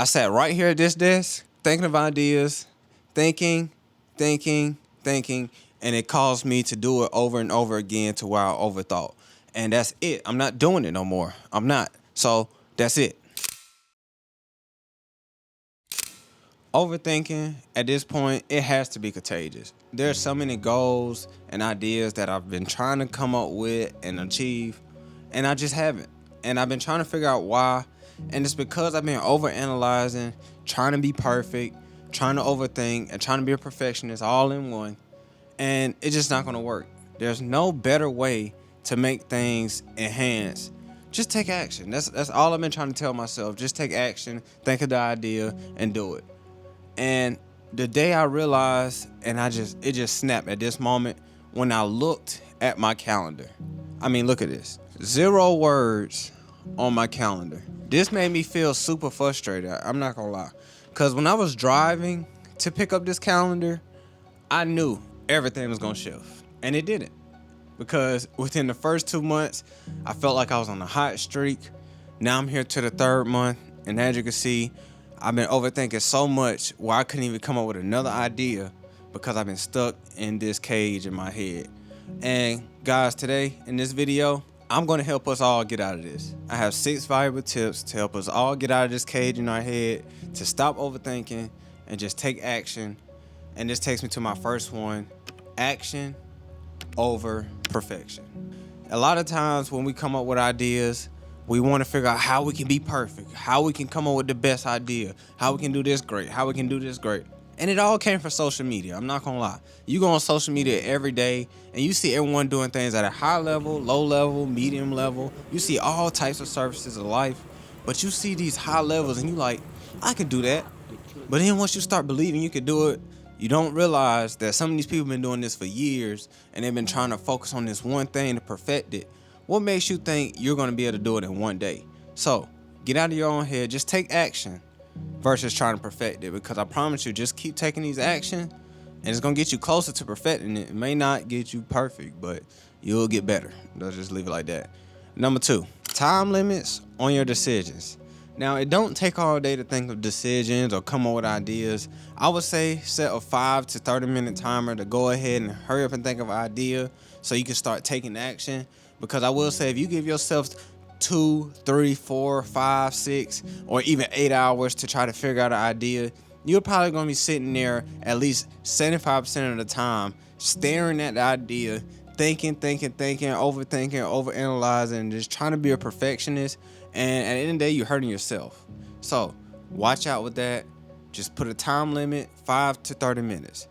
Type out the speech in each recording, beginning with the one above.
I sat right here at this desk thinking of ideas, thinking, thinking, and it caused me to do it over and over again to where I overthought. And that's it. I'm not doing it no more. I'm not. So that's it. Overthinking at this point, it has to be contagious. There's so many goals and ideas that I've been trying to come up with and achieve, and I just haven't. And I've been trying to figure out why. And it's because I've been overanalyzing, trying to be perfect, trying to overthink, and trying to be a perfectionist all in one. And it's just not gonna work. There's no better way to make things enhance. Just take action. That's all I've been trying to tell myself. Just take action, think of the idea, and do it. And the day I realized, and it just snapped at this moment when I looked at my calendar. I mean, look at this. 0 words on my calendar. This made me feel super frustrated. I'm not gonna lie. Cause when I was driving to pick up this calendar, I knew everything was gonna shift. And it didn't. Because within the first 2 months, I felt like I was on a hot streak. Now I'm here to the 3rd month, and as you can see, I've been overthinking so much where I couldn't even come up with another idea because I've been stuck in this cage in my head. And guys, today in this video, I'm going to help us all get out of this. I have 6 valuable tips to help us all get out of this cage in our head, to stop overthinking and just take action. And this takes me to my first one: action over perfection. A lot of times when we come up with ideas, we want to figure out how we can be perfect, how we can come up with the best idea, how we can do this great, how we can do this great. And it all came from social media. I'm not gonna lie. You go on social media every day and you see everyone doing things at a high level, low level, medium level. You see all types of surfaces of life, but you see these high levels and you like, I can do that. But then once you start believing you can do it, you don't realize that some of these people have been doing this for years and they've been trying to focus on this one thing to perfect it. What makes you think you're going to be able to do it in one day? So get out of your own head. Just take action versus trying to perfect it, because I promise you, just keep taking these action and it's going to get you closer to perfecting it. It may not get you perfect, but you'll get better. Let's just leave it like that. Number 2, time limits on your decisions. Now, it don't take all day to think of decisions or come up with ideas. I would say set a 5 to 30 minute timer to go ahead and hurry up and think of an idea so you can start taking action. Because I will say, if you give yourself 2, 3, 4, 5, 6, or even 8 hours to try to figure out an idea, you're probably going to be sitting there at least 75% of the time staring at the idea, thinking, overthinking, overanalyzing, just trying to be a perfectionist. And at the end of the day, you're hurting yourself. So watch out with that. Just put a time limit, 5 to 30 minutes.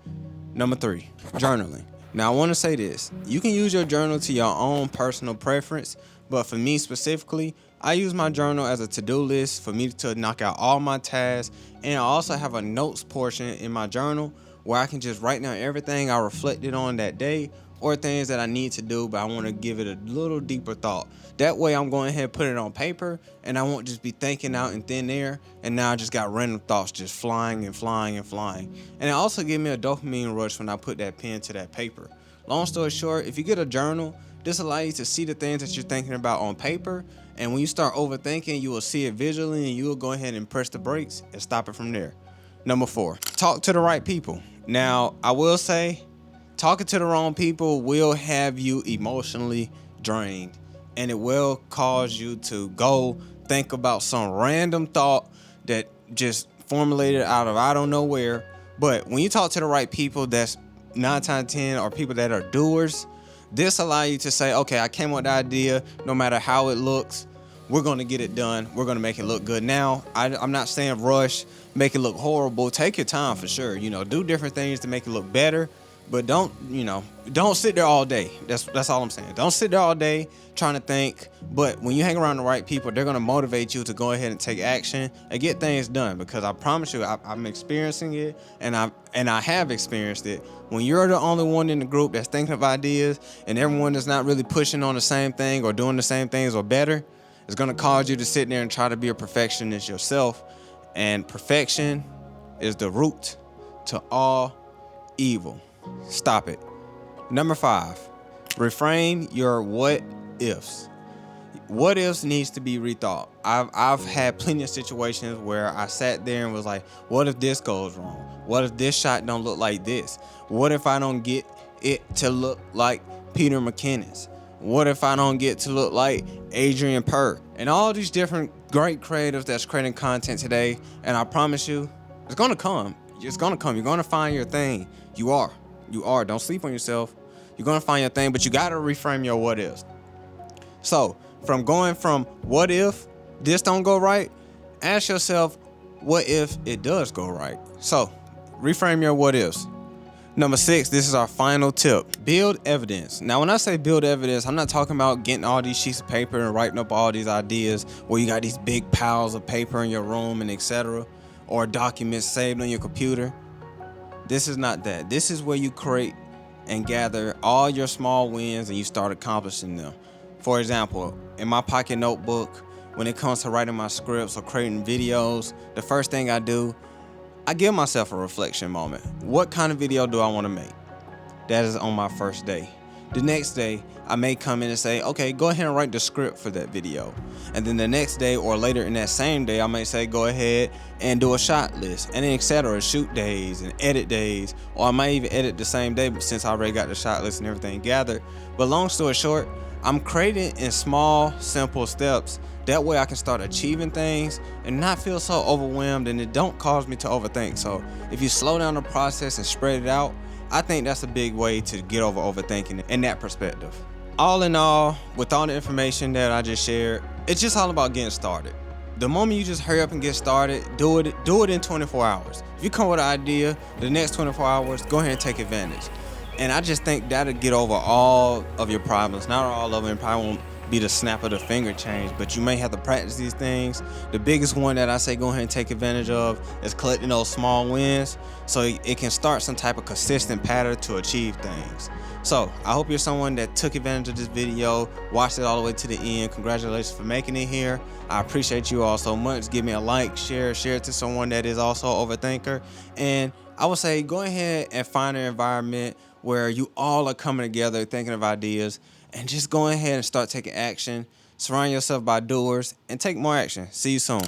Number 3, journaling. Now, I want to say this. You can use your journal to your own personal preference, but for me specifically, I use my journal as a to-do list for me to knock out all my tasks, and I also have a notes portion in my journal where I can just write down everything I reflected on that day or things that I need to do, but I want to give it a little deeper thought. That way I'm going ahead and put it on paper, and I won't just be thinking out in thin air, and now I just got random thoughts just flying and flying and flying. And it also gave me a dopamine rush when I put that pen to that paper. Long story short, if you get a journal, this allows you to see the things that you're thinking about on paper, and when you start overthinking, you will see it visually, and you will go ahead and press the brakes and stop it from there. Number 4, talk to the right people. Now, I will say, talking to the wrong people will have you emotionally drained, and it will cause you to go think about some random thought that just formulated out of I don't know where. But when you talk to the right people, that's 9 times 10 are people that are doers. This allows you to say, okay, I came up with the idea, no matter how it looks, we're going to get it done. We're going to make it look good. Now, I'm not saying rush, make it look horrible. Take your time for sure. Do different things to make it look better. But don't sit there all day. That's all I'm saying. Don't sit there all day trying to think. But when you hang around the right people, they're going to motivate you to go ahead and take action and get things done. Because I promise you, I'm experiencing it, and I have experienced it. When you're the only one in the group that's thinking of ideas and everyone is not really pushing on the same thing or doing the same things or better, it's going to cause you to sit there and try to be a perfectionist yourself. And perfection is the root to all evil. Stop it. Number 5, reframe your what ifs. What ifs needs to be rethought. I've had plenty of situations where I sat there and was like, what if this goes wrong? What if this shot don't look like this? What if I don't get it to look like Peter McKinnon? What if I don't get to look like Adrian Perk? And all these different great creatives that's creating content today, and I promise you, it's gonna come. It's gonna come. You're gonna find your thing. You are. You are. Don't sleep on yourself. You're gonna find your thing, but you gotta reframe your what ifs. So, from going from what if this don't go right, ask yourself, what if it does go right? So, reframe your what ifs. Number 6, this is our final tip. Build evidence. Now, when I say build evidence, I'm not talking about getting all these sheets of paper and writing up all these ideas where you got these big piles of paper in your room and etc. or documents saved on your computer. This is not that. This is where you create and gather all your small wins and you start accomplishing them. For example, in my pocket notebook, when it comes to writing my scripts or creating videos, the first thing I do, I give myself a reflection moment. What kind of video do I want to make? That is on my first day. The next day, I may come in and say, okay, go ahead and write the script for that video. And then the next day or later in that same day, I may say, go ahead and do a shot list and then etc. Shoot days and edit days. Or I might even edit the same day since I already got the shot list and everything gathered. But long story short, I'm creating in small, simple steps. That way I can start achieving things and not feel so overwhelmed, and it don't cause me to overthink. So if you slow down the process and spread it out, I think that's a big way to get over overthinking in that perspective. All in all, with all the information that I just shared, it's just all about getting started. The moment you just hurry up and get started, do it in 24 hours. If you come with an idea, the next 24 hours, go ahead and take advantage. And I just think that'll get over all of your problems. Not all of them, probably won't be the snap of the finger change, but you may have to practice these things. The biggest one that I say go ahead and take advantage of is collecting those small wins so it can start some type of consistent pattern to achieve things. So I hope you're someone that took advantage of this video, watched it all the way to the end. Congratulations for making it here. I appreciate you all so much. Give me a like, share it to someone that is also an overthinker. And I would say go ahead and find an environment where you all are coming together thinking of ideas, and just go ahead and start taking action. Surround yourself by doers and take more action. See you soon.